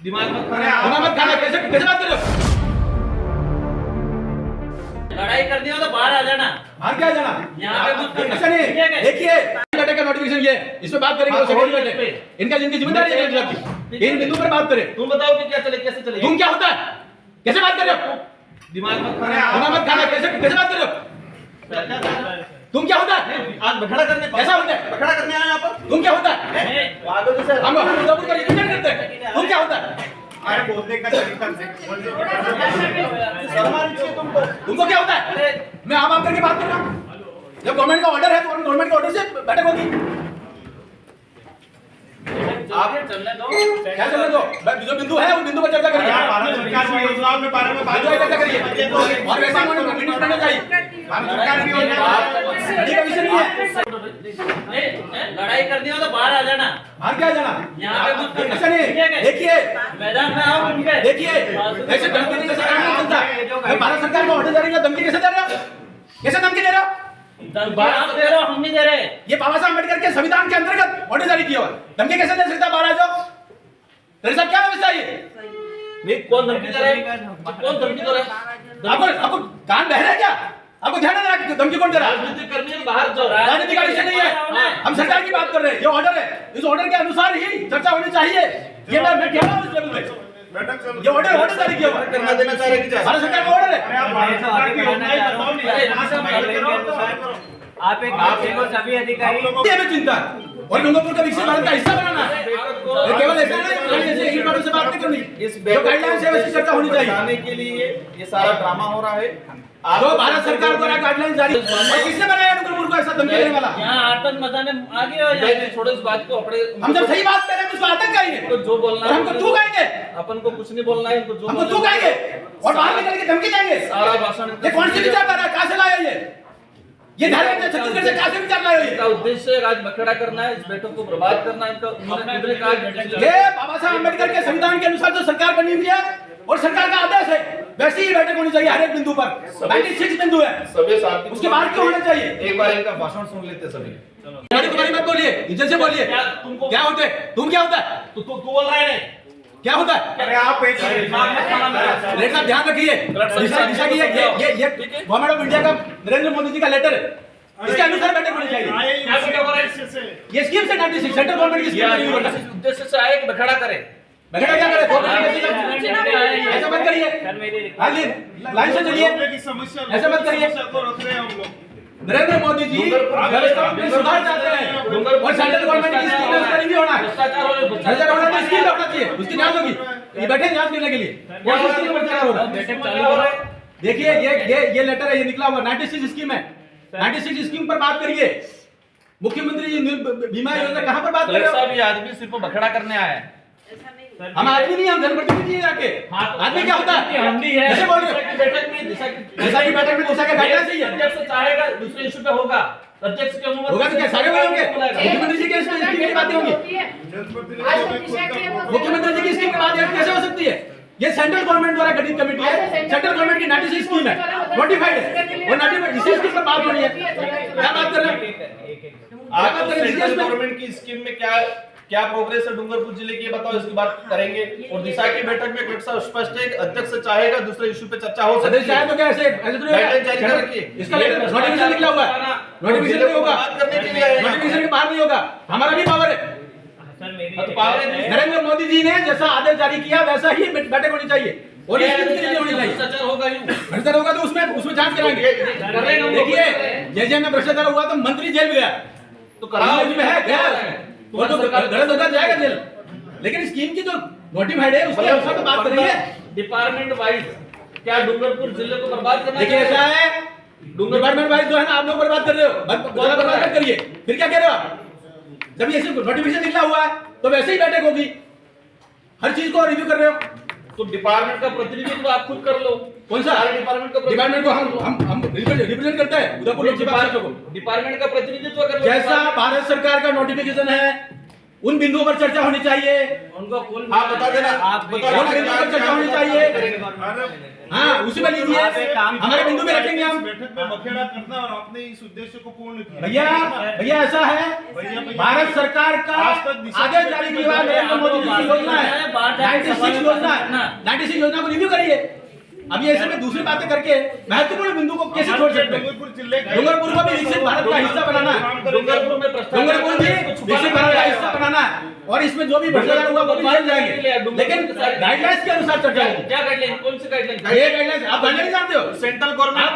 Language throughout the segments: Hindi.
दिमाग मत खाना कैसे कैसे बात कर रहे हो? लड़ाई करनी हो तो बाहर आ जाना। बाहर क्या जाना? यहाँ पे मत करना। ऐसा नहीं, देखिए बेटे का नोटिफिकेशन ये इस पे बात करेंगे तो सेक्रेटरी बैठे इनका जिनकी जिम्मेदारी है आपकी इन बिंदु पर बात करें। तुम बताओ कि क्या चले, कैसे चले? तुम क्या होता है? कैसे बात कर रहे हो? दिमाग मत खाना कैसे कैसे बात कर रहे हो? तुम क्या होता है? आज बखड़ा करने कैसा होता है? बखड़ा करने आए यहाँ पर? तुम क्या होता है? हम उदयपुर का रिप्रेजेंट करते हैं। तुम क्या होता है? अरे बोलने का तरीका तुमको क्या होता है? मैं आप करके बात कर रहा हूँ। जब गवर्नमेंट का ऑर्डर है तो गवर्नमेंट के ऑर्डर से बैठक होगी। आप चलने दो। क्या चलने दो? जो बिंदु है उस बिंदु पर चर्चा करिए। भारत सरकार की योजनाओं के बारे में बात बिंदु पर चर्चा करिए और वैसे ही मिनट करना चाहिए। भारत सरकार की योजना का विषय नहीं है। लड़ाई करनी हो तो बाहर आ जाना। बाहर क्या जाना? यहाँ पे मत करना। ऐसा नहीं, देखिए मैदान में आओ उनके। देखिए ऐसे धमकी देने से काम नहीं चलता। मैं भारत सरकार को ऑर्डर जारी किया, धमकी कैसे दे रहे हो? कैसे धमकी दे रहे हो? आप दे रहे हो, हम नहीं दे रहे। ये बाबा साहब अम्बेडकर के संविधान के अंतर्गत ऑर्डर जारी किया हुआ है। धमकी कैसे दे सकता? बाहर आ जाओ। तेरे साथ क्या व्यवस्था है ये? नहीं, कौन धमकी दे रहा है? कौन धमकी दे रहा है? आपको कान बह रहा है क्या? आपको ध्यान नहीं रहा धमकी कौन दे रहा है? राजनीति करनी है बाहर जाओ। राजनीति का विषय नहीं है। हम सरकार की बात कर रहे हैं। ये ऑर्डर है, इस ऑर्डर के अनुसार ही चर्चा होनी चाहिए। ये मैं कह रहा हूँ इस लेवल पे। ये ऑर्डर जारी किया हुआ है। करना देना चाह रहे हैं। भारत सरकार का ऑर्डर है। आप भारत सरकार की योजनाएं बताओ आप एक को सभी अधिकारी ये हमें चिंता है और गंगोपुर का विकसित भारत का हिस्सा बनाना है। ये केवल ऐसा नहीं ऐसे एक बार से बात नहीं करनी। इस जो गाइडलाइंस है वैसी चर्चा होनी चाहिए। बनाने के लिए ये सारा ड्रामा हो रहा है। जो भारत सरकार द्वारा गाइडलाइंस जारी और किसने बनाया गंगोपुर को ऐसा धमकी देने वाला? यहाँ आतंक मचाने आगे हो जाए। छोड़ो इस बात को। अपने हम जब सही बात कर रहे हैं तो उसको आतंक कहेंगे तो जो बोलना और हमको तू कहेंगे। अपन को कुछ नहीं बोलना है। जो हमको तू कहेंगे और बाहर निकल के धमकी देंगे। सारा भाषण ये कौन सी विचारधारा है? कहां से लाया ये धार्मिक छत्तीसगढ़ से कहां से विचार लाया ये? इनका उद्देश्य आज बखेड़ा करना है। इस बैठक को बर्बाद करना है। इनका उन्होंने खुद ने कहा ये बाबा साहब अम्बेडकर के संविधान के अनुसार जो सरकार बनी हुई है और सरकार का आदेश है वैसी ही बैठक होनी चाहिए हर एक बिंदु पर। 96 बिंदु है, सभी साथी उसके बाद क्यों होना चाहिए? एक बार इनका भाषण सुन लेते सभी। तुम्हारी मत बोलिए, इज्जत से बोलिए। तुमको क्या होते? तुम क्या होता है? तू बोल रहा है क्या होता है? अरे आप एक लेटर का ध्यान रखिए। दिशा की ये गवर्नमेंट ऑफ इंडिया का नरेंद्र मोदी जी का लेटर है। इसके अनुसार बैठक होनी चाहिए। ये स्कीम से 96 सेंट्रल गवर्नमेंट की स्कीम बनी हुई है। उद्देश्य से आए कि बखेड़ा करे। बखेड़ा क्या करे? ऐसा मत करिए। लाइन से चलिए। ऐसा मत करिए। नरेंद्र मोदी जी व्यवस्था में सुधार चाहते हैं और सेंट्रल गवर्नमेंट की स्कीम में उसका नहीं होना है। भ्रष्टाचार होना तो स्कीम रखना चाहिए, उसकी जांच होगी। ये बैठे जांच करने के लिए कौन सी स्कीम पर चर्चा हो रहा है? देखिए ये लेटर है, ये निकला हुआ 96 स्कीम है। 96 स्कीम पर बात करिए। मुख्यमंत्री जी बीमा योजना कहां पर बात कर रहे हो? ये आदमी सिर्फ बखेड़ा करने आया है। हम आदमी नहीं, हम जनप्रतिनिधि हैं जाके। आदमी क्या होता है? हम भी है। कैसे बोल रहे हो? बैठक में दिशा की बैठक में दिशा का गाइडलाइंस चाहिए। अध्यक्ष चाहेगा दूसरे इशू पे होगा। अध्यक्ष के अनुमति होगा तो क्या सारे बोलेंगे? मुख्यमंत्री जी के स्कीम की बातें होंगी। मुख्यमंत्री जी की स्कीम की बात कैसे हो सकती है? ये सेंट्रल गवर्नमेंट द्वारा गठित कमेटी है। सेंट्रल गवर्नमेट की 96 स्कीम है, नोटिफाइड है और नोटिफाइड इसी स्कीम पर बात होनी है। क्या बात कर रहे हैं? आप सेंट्रल गवर्नमेंट की स्कीम में क्या प्रोग्रेस है डूंगरपुर जिले की बताओ, इसकी बात करेंगे। और दिशा की बैठक में कक्षा स्पष्ट है, अध्यक्ष चाहेगा दूसरे इशू पे चर्चा हो सकती है। तो क्या ऐसे इसका लेटर नोटिफिकेशन निकला हुआ है, नोटिफिकेशन नहीं होगा, नोटिफिकेशन के बाहर नहीं होगा। हमारा भी पावर है। नरेंद्र मोदी जी ने जैसा आदेश जारी किया वैसा ही बैठक होनी चाहिए और भ्रष्टाचार होगा तो उसमें जांच कराएंगे। देखिए जैसे में भ्रष्टाचार हुआ तो मंत्री जेल में गया तो कराओ में है गया वो तो गलत होता जाएगा जेल। लेकिन स्कीम की जो नोटिफाइड है उसके अनुसार तो बात करेंगे। डिपार्टमेंट वाइज क्या डूंगरपुर जिले को बर्बाद करना? देखिए ऐसा है, डिपार्टमेंट वाइज जो है ना आप लोग बर्बाद कर रहे हो, बर्बाद मत करिए। फिर क्या कह रहे हो आप? जब ये नोटिफिकेशन निकला हुआ है तो वैसे ही बैठक होगी। हर चीज को रिव्यू कर रहे हो तो डिपार्टमेंट का प्रतिनिधित्व आप खुद कर लो। कौन सा डिपार्टमेंट को हम रिप्रेजेंट करते हैं उदयपुर लोकसभा क्षेत्र को। डिपार्टमेंट का प्रतिनिधित्व कर लो। जैसा भारत सरकार का नोटिफिकेशन है उन बिंदुओं पर चर्चा होनी चाहिए। उनको कुल हाँ, बता देना। आप बता उन बिंदुओं पर चर्चा होनी चाहिए। हाँ, उसी पर लीजिए, आप एक काम हमारे बिंदु में रखेंगे हम। बैठक में बखेड़ा करना और आपने इस उद्देश्य को पूर्ण किया। भैया ऐसा है, भारत सरकार का आदेश जारी किया हुआ नरेंद्र मोदी जी की योजना है, 96 योजना है, 96 योजना को रिव्यू करिए। अभी ऐसे में दूसरी बातें करके महत्वपूर्ण बिंदु को कैसे छोड़ सकते हैं? डूंगरपुर जिले के डूंगरपुर को भी विकसित भारत का हिस्सा बनाना है, डूंगरपुर में डूंगरपुर भी विकसित भारत का हिस्सा बनाना है, और इसमें जो भी भ्रष्टाचार हुआ वो भी जेल जाएंगे, लेकिन गाइडलाइंस के अनुसार चर्चा होगी। क्या गाइडलाइन, कौन सी गाइडलाइन? ये गाइडलाइंस आप गाइडलाइन जानते हो? सेंट्रल गवर्नमेंट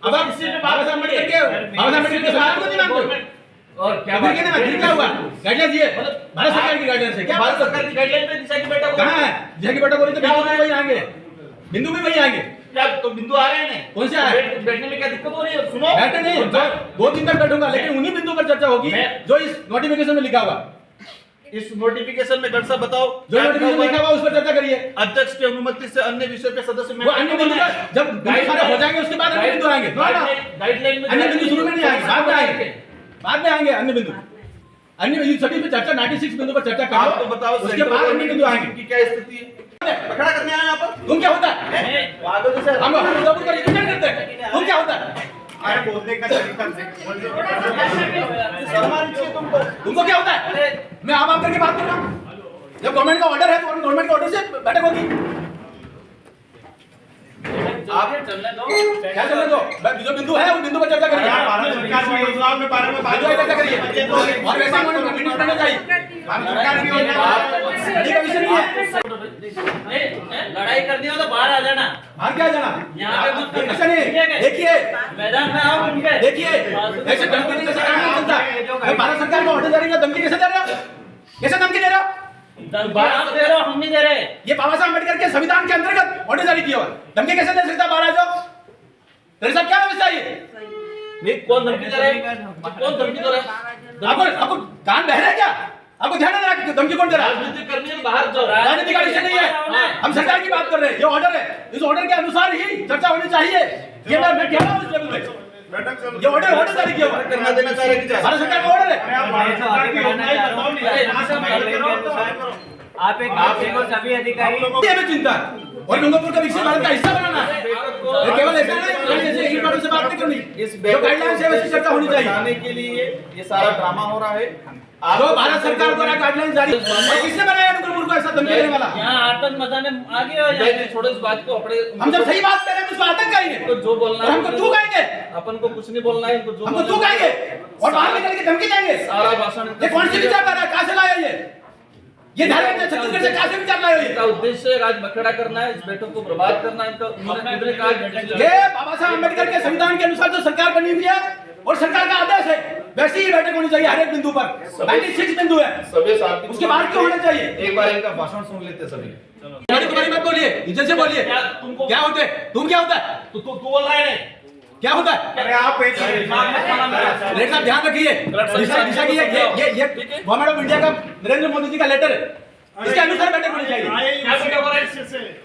अब आप बाबा साहब अम्बेडकर के सवाल को नहीं मानते हो? और क्या फिर कहना फिर क्या हुआ? गाइडलाइंस ये भारत सरकार की गाइडलाइंस है क्या? भारत सरकार की गाइडलाइन पे दिशा की बैठक कहाँ है? जहाँ की बैठक हो रही तो बिंदु भी वही आएंगे, बिंदु भी वही आएंगे। क्या तो बिंदु आ रहे हैं? कौन से आए? बैठने में क्या दिक्कत हो रही है? सुनो, बैठे नहीं, दो दिन तक बैठूंगा, लेकिन उन्हीं बिंदु पर चर्चा होगी जो इस नोटिफिकेशन में लिखा हुआ। इस नोटिफिकेशन में डॉक्टर साहब बताओ जो नोटिफिकेशन में लिखा हुआ उस पर चर्चा करिए। अध्यक्ष की अनुमति से अन्य विषय पे सदस्य वो अन्य बिंदु जब बिंदु सारे हो जाएंगे उसके बाद अन्य बिंदु आएंगे। गाइडलाइन में अन्य बिंदु शुरू में नहीं आएंगे, बाद में आएंगे, बाद में आएंगे अन्य बिंदु। अन्य बिंदु सभी पे चर्चा 96 बिंदु पर चर्चा आप तो करो, बताओ उसके बाद अन्य बिंदु आएंगे। की क्या स्थिति है? पकड़ा करने आए यहाँ पर तुम क्या होता है? पागल से हम मुजफ्फरपुर का रिप्रेजेंट करते हैं, तुम क्या होता है? अरे बोलने का तरीका सम्मान चाहिए तुमको। तुमको क्या होता है? मैं आम करके बात कर रहा हूँ। जब गवर्नमेंट का ऑर्डर है तो गवर्नमेंट के ऑर्डर से बैठक होगी। आप चलने दो, क्या चलने दो? जो बिंदु है उन बिंदु पर चर्चा करिए, भारत सरकार की योजनाओं के बारे में बात बिंदु पर चर्चा करिए, और वैसे ही उन्होंने मीटिंग करना चाहिए। भारत सरकार की योजना लड़ाई का विषय नहीं है, लड़ाई करनी हो तो बाहर आ जाना, बाहर क्या जाना? यहाँ पे मत करना। ऐसा नहीं, देखिए मैदान में आओ उनके। देखिए ऐसे धमकी कैसे काम नहीं चलता। मैं भारत सरकार का ऑर्डर जारी किया, धमकी कैसे दे रहे हो? कैसे धमकी दे रहे हो? आप दे रहे हो, हम नहीं दे रहे। ये बाबा साहब अम्बेडकर के संविधान के अंतर्गत ऑर्डर जारी किया हुआ, धमकी कैसे दे सकता? बाहर आ जाओ। तेरे साथ क्या व्यवस्था है ये? नहीं, कौन धमकी दे रहा है? कौन धमकी दे रहा है? आपको कान बह रहा है क्या? आपको ध्यान नहीं रहा धमकी कौन दे रहा है? राजनीति करनी है, बाहर जाओ। राजनीति का विषय नहीं है, हम सरकार की बात कर रहे हैं। ये ऑर्डर है, इस ऑर्डर के अनुसार ही चर्चा होनी चाहिए। ये मैं कह रहा हूँ इस लेवल पे। ये ऑर्डर जारी किया हुआ है, करना देना चाह रहे हैं क्या? भारत सरकार का ऑर्डर है। आप भारत सरकार की योजनाएं बताओ नहीं। अरे, आप एक देखो सभी अधिकारी ये हमें चिंता है, और डूंगरपुर का विकसित भारत का हिस्सा बनाना है। ये केवल ऐसा नहीं जैसे एक बार से बात नहीं करनी, इस जो गाइडलाइंस है वैसी चर्चा होनी चाहिए। बताने के लिए ये सारा ड्रामा हो रहा है। जो भारत सरकार द्वारा गाइडलाइंस जारी, और किसने बनाया डूंगरपुर को ऐसा धमकी देने वाला? यहाँ आतंक मचाने आगे हो जाए। छोड़ो इस बात को, अपने हम जब सही बात कर रहे हैं तो उसको आतंक कहेंगे, तो जो बोलना और है हमको तू कहेंगे, अपन को कुछ नहीं बोलना है, इनको जो हमको तू कहेंगे, और बाहर निकल के धमकी देंगे। सारा भाषण ये कौन सी विचार कर रहा है? कहाँ से लाया ये धार्मिक छत्तीसगढ़ से कहाँ से विचार लाया ये? इसका उद्देश्य आज बखेड़ा करना है, इस बैठक को बर्बाद करना है। इनका उन्होंने खुद ने कहा ये बाबा साहब अम्बेडकर के संविधान के अनुसार जो सरकार बनी हुई है और सरकार का आदेश है, वैसी ही बैठक होनी चाहिए हर एक बिंदु पर। 96 बिंदु है, सभी साथी उसके बाद क्यों होना चाहिए? एक बार इनका भाषण सुन लेते सभी। तुम्हारी मत बोलिए, इज्जत से बोलिए। क्या तुमको क्या होते है? तुम क्या होता है? तू बोल रहा है? क्या होता है? अरे आप एक लेटर साहब ध्यान रखिए, दिशा की ये गवर्नमेंट ऑफ इंडिया का नरेंद्र मोदी जी का लेटर है, इसके अनुसार बैठक होनी चाहिए। क्या बैठक हो रहा है?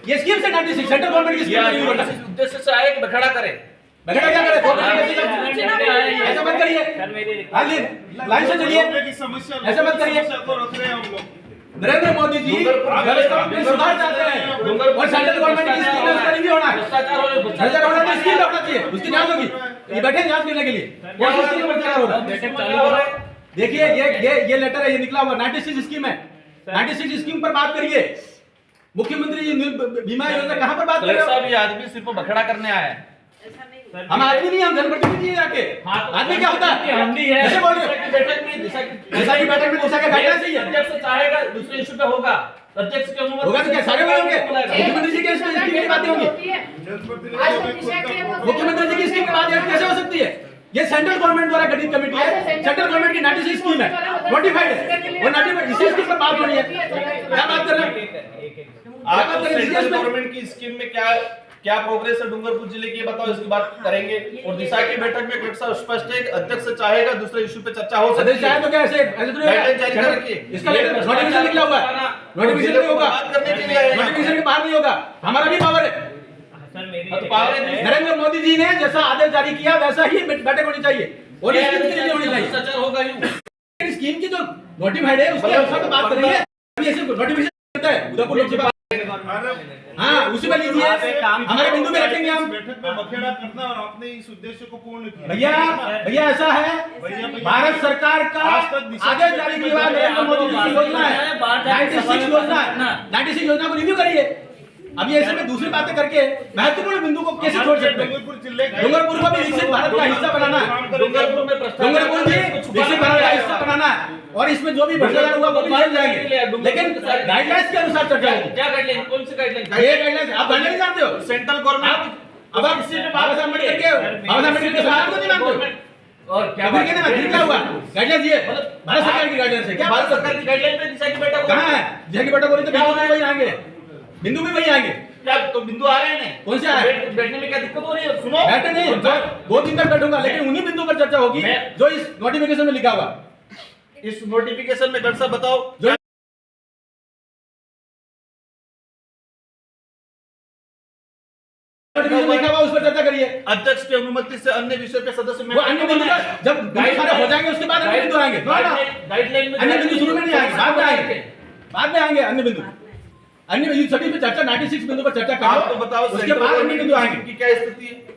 ये स्कीम से 96 सेंट्रल गवर्नमेंट की स्कीम बनी हुई है। इस उद्देश्य से आए कि बखेड़ा करे। बखेड़ा क्या करे? ऐसा मत करिए, लाइन से चलिए, की समस्या ऐसा मत करिए। को रख रहे हैं हम लोग। नरेंद्र मोदी जी व्यवस्था में सुधार चाहते हैं, और सेंट्रल गवर्नमेंट की स्कीम में उसका रिव्यू होना है। भ्रष्टाचार और सेंट्रल गवर्नमेंट की स्कीम रखना चाहिए, उसकी जांच होगी। ये बैठे जांच करने के लिए, कौन सी स्कीम पर क्या होगा? बैठक चालू हो रहा है। देखिए ये लेटर है, ये निकला हुआ 96 स्कीम है। 96 स्कीम पर बात करिए। मुख्यमंत्री बीमा योजना कहाँ पर बात कर रहे हो? साहब, ये आदमी सिर्फ बखेड़ा करने आया है। हम आदमी नहीं, हम जनप्रतिनिधि हैं जाके। आदमी क्या होता है? कैसे बोल रहे हो? बैठक में दिशा दिशा की बैठक में दिशा का गाइडलाइंस ही है। अध्यक्ष चाहेगा दूसरे इशू पे होगा, अध्यक्ष की अनुमति होगा तो क्या सारे वही होंगे? मुख्यमंत्री जी की स्कीम की बातें होंगी, मुख्यमंत्री जी की स्कीम की बात कैसे हो सकती है? ये सेंट्रल गवर्नमेंट द्वारा गठित कमेटी है, सेंट्रल गवर्नमेंट की 96 स्कीम है, नोटिफाइड है, और नोटिफाइड इसी स्कीम पर बात होनी है। क्या बात कर रहे हैं? आप सेंट्रल गवर्नमेंट की स्कीम में क्या प्रोग्रेस है डूंगरपुर जिले की, ये बताओ, इसकी बात करेंगे। और दिशा की बैठक में डॉक्टर साहब स्पष्ट है कि अध्यक्ष चाहेगा दूसरे इशू पे चर्चा हो सकती सदस्य चाहे तो क्या ऐसे गाइडलाइन जारी कर रखिए। इसका नोटिफिकेशन निकला हुआ है, नोटिफिकेशन नहीं होगा, बात करने के लिए आए हैं। नोटिफिकेशन के बाहर नहीं होगा, हमारा भी पावर है। तो पावर है। नरेंद्र मोदी जी ने जैसा आदेश जारी किया वैसा ही बैठक होनी चाहिए, और स्कीम की रिव्यू होनी चाहिए। भ्रष्टाचार होगा यूं। स्कीम की जो नोटिफाइड है उसके अनुसार तो बात करेंगे। अभी ऐसे नोटिफिकेशन करता है उदयपुर लोकसभा, हाँ उसी में लीजिए, हमारे बिंदु में रखेंगे हम। बैठक में बखेड़ा करना और आपने इस उद्देश्य को पूर्ण किया। भैया ऐसा है, भारत सरकार का आदेश जारी किया हुआ नरेंद्र मोदी जी की योजना है, 96 योजना है, 96 योजना को रिव्यू करिए। अभी ऐसे में दूसरी बातें करके महत्वपूर्ण बिंदु को कैसे छोड़ सकते हैं? डूंगरपुर को भी विकसित भारत का हिस्सा बनाना है, डूंगरपुर भी विकसित भारत का हिस्सा बनाना है, और इसमें जो भी भ्रष्टाचार हुआ वो भी निकल जाएंगे, लेकिन गाइडलाइंस के अनुसार चर्चा होगी। क्या गाइडलाइन, कौन सी गाइडलाइन? ये गाइडलाइंस आप गाइडलाइन जानते हो? सेंट्रल गवर्नमेंट अब आप बाबा साहब अम्बेडकर के संविधान को नहीं मानते और क्या फिर कहते हैं क्या हुआ? गाइडलाइंस ये भारत सरकार की गाइडलाइंस है क्या? भारत सरकार की गाइडलाइन पे दिशा की बैठक हो कहाँ है? दिशा की बैठक हो रही तो बिंदु में वही आएंगे, बिंदु में वही आएंगे। क्या तो बिंदु आ रहे हैं? कौन से आ रहे हैं? बैठने में क्या दिक्कत हो रही है? सुनो, बैठे नहीं, 2 दिन तक बैठूंगा, लेकिन उन्हीं बिंदु पर चर्चा होगी जो इस नोटिफिकेशन में लिखा हुआ। इस नोटिफिकेशन में डॉक्टर साहब बताओ जो लिखा हुआ उस पर चर्चा करिए। अध्यक्ष की अनुमति से अन्य विषय पे सदस्य वो अन्य बिंदु का जब बिंदु सारे हो जाएंगे उसके बाद अन्य बिंदु आएंगे। गाइडलाइन में अन्य बिंदु शुरू में नहीं आएंगे, बाद में आएंगे, बाद में आएंगे अन्य बिंदु। अन्य सभी पे चर्चा 96 बिंदु पर चर्चा आप तो करो, बताओ उसके बाद अन्य बिंदु आएंगे। की क्या स्थिति है?